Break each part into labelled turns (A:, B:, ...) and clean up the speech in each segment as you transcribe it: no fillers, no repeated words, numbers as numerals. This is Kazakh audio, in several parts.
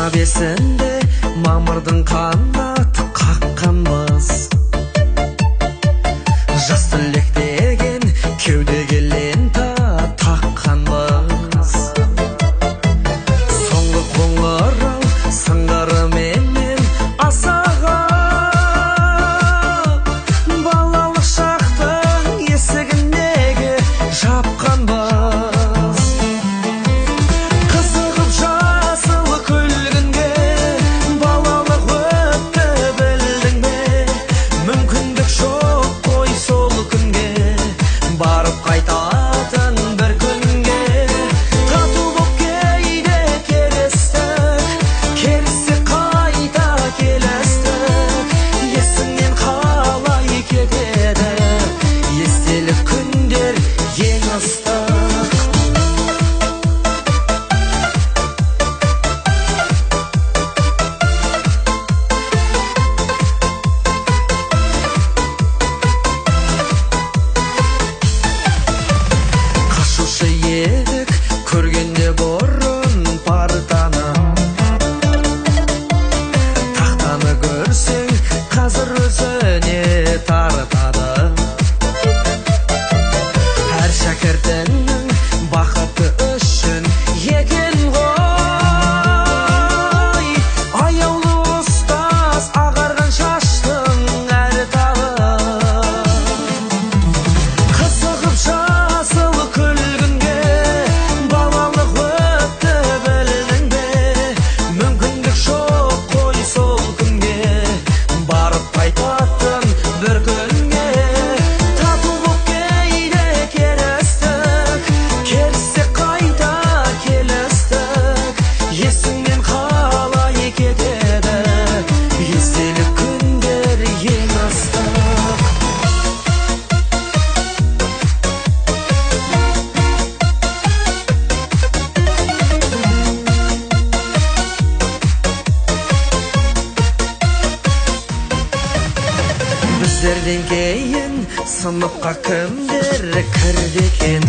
A: 15-інде мамырдың қанат қаққанбыз. Жас түлек деген кеудеге лента таққанбыз. Соңғы қоңырау сыңғырыменен асаған, балалық шақтың есігіндегі жапқанбыз. Қызығып жасыл күлгінге балалық өтті білдің бе? Мүмкіндік жоқ қой сол күнге, барып қайтатын бір күнге. Тату боп кейде керістік, керіссе қайта келістік. Есіңнен қалай кетеді естелік күндер ең ыстық. Қашушы едік көргенде бұрын партаны, тақтаны көрсең қазір өзіне тартады. Әр шәкіртіңнің бақыты үшін екен ғой, аяулы ұстаз ағарған шаштың әр талы. Қызығып жасыл күлгінге балалық өтті білдің бе? Мүмкіндік жоқ қой сол күнге, барып қайтатын бір күнге. Тату боп кейде керістік, керіссе қайта келістік. Есіңнен қалай кетеді естелік күндер ең ыстық. Біздерден кейін сыныпқа кімдер кірді екен?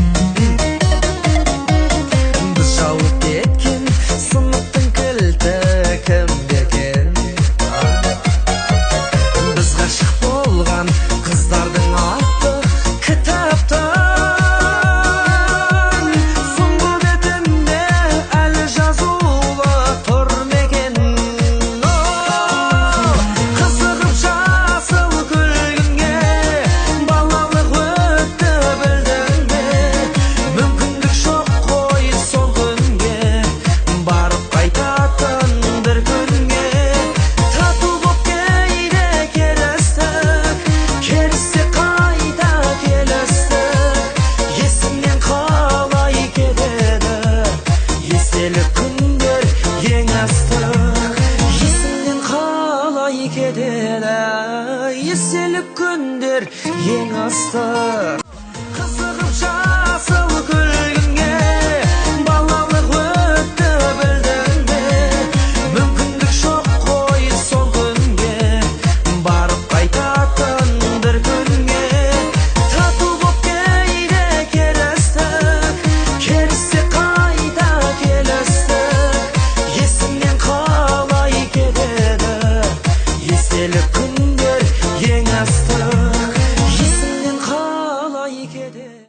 A: Біз жауып кеткен сыныптың кілті кімде екен? Біз ғашық болған қыздардың аты кітаптан соңғы бетінде әлі жазулы тұр ма екен? Қызығып жасыл күлгінге балалық өтті білдің бе? Мүмкіндік жоқ қой сол күнге, барып қайтатын бір күнге. Тату боп кейде керістік, керіссе қайта келістік. Есіңнен қалай кетеді естелік күндер ең ыстық. Есіңнен қалай кетеді естелік күндер ең ыстық. Қызығып жасыл күлгінге балалық өтті білдің бе? Мүмкіндік жоқ қой сол күнге, барып қайтатын бір күнге. Тату боп кейде керістік, керіссе қайта келістік. Есіңнен қалай кетеді естелік